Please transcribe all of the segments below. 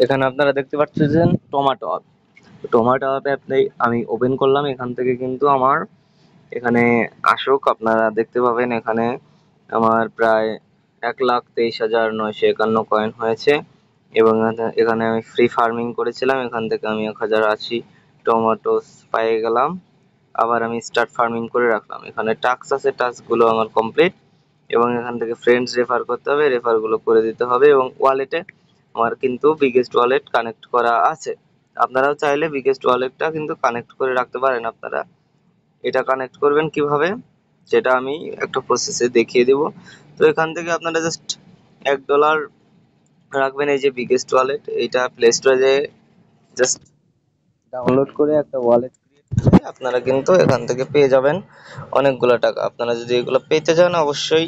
এখানে আপনারা দেখতে পাচ্ছেন টমেটো অ্যাপ। টমেটো অ্যাপে আমি ওপেন করলাম, এখান থেকে কিন্তু আমার এখানে আসুক, আপনারা দেখতে পাবেন এখানে আমার প্রায় 1,23,951 কয়েন হয়েছে। এবং এখানে আমি ফ্রি ফার্মিং করেছিলাম, এখান থেকে আমি 1,080 টমেটো পেয়ে গেলাম। আবার আমি স্টার্ট ফার্মিং করে রাখলাম, এখানে টাস্ক আছে, টাস্কগুলো আমার কমপ্লিট। এবং এখান থেকে ফ্রেন্ডস রেফার করতে হবে, রেফারগুলো করে দিতে হবে। এবং ওয়ালেটে আমার কিন্তু বিগেস্ট ওয়ালেট কানেক্ট করা আছে। আপনারাও চাইলে বিগেস্ট ওয়ালেটটা কিন্তু কানেক্ট করে রাখতে পারেন। আপনারা এটা কানেক্ট করবেন কিভাবে সেটা আমি একটা প্রসেসে দেখিয়ে দেব। তো এখান থেকে আপনারা জাস্ট $1 রাখবেন, এই যে বিগেস্ট ওয়ালেট, এইটা প্লে স্টোরে জাস্ট ডাউনলোড করে একটা ওয়ালেট ক্রিয়েট করে আপনারা কিন্তু এখান থেকে পেয়ে যাবেন অনেকগুলো টাকা। আপনারা যদি এগুলো পেতে চান অবশ্যই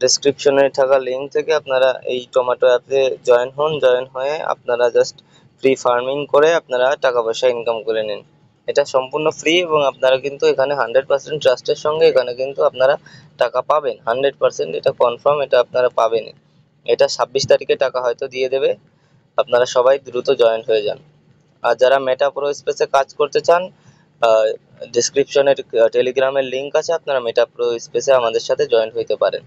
ডেসক্রিপশনে থাকা লিঙ্ক থেকে আপনারা এই টমেটো অ্যাপে জয়েন হন, জয়েন হয়ে আপনারা জাস্ট ফ্রি ফার্মিং করে আপনারা টাকা পয়সা ইনকাম করে নিন। এটা সম্পূর্ণ ফ্রি এবং আপনারা কিন্তু এখানে 100% ট্রাস্টের সঙ্গে এখানে কিন্তু আপনারা টাকা পাবেন 100%, এটা কনফার্ম, এটা আপনারা পাবেন। এটা 26 তারিখে টাকা হয়তো দিয়ে দেবে। আপনারা সবাই দ্রুত জয়েন হয়ে যান। আর যারা মেটা প্রো স্পেসে কাজ করতে চান, ডেসক্রিপশনে টেলিগ্রামের লিঙ্ক আছে, আপনারা মেটা প্রো স্পেসে আমাদের সাথে জয়েন হইতে পারেন।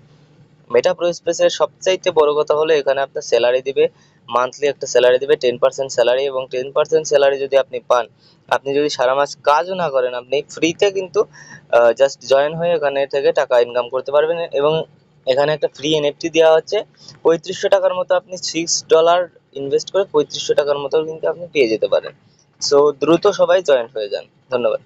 মেটা প্রো স্পেসের সবচাইতে বড় কথা হলো এখানে আপনার স্যালারি দিবে, মান্থলি একটা স্যালারি দিবে 10% স্যালারি। এবং 10% স্যালারি যদি আপনি পান, আপনি যদি সারা মাস কাজও না করেন, আপনি ফ্রিতে কিন্তু জাস্ট জয়েন হয়ে এখানে থেকে টাকা ইনকাম করতে পারবেন। এবং এখানে একটা ফ্রি এনএফটি দেওয়া হচ্ছে 3500 টাকার মতো, আপনি $6 ইনভেস্ট করে 3500 টাকার মতো কিন্তু আপনি পেয়ে যেতে পারেন। সো দ্রুত সবাই জয়েন হয়ে যান। ধন্যবাদ।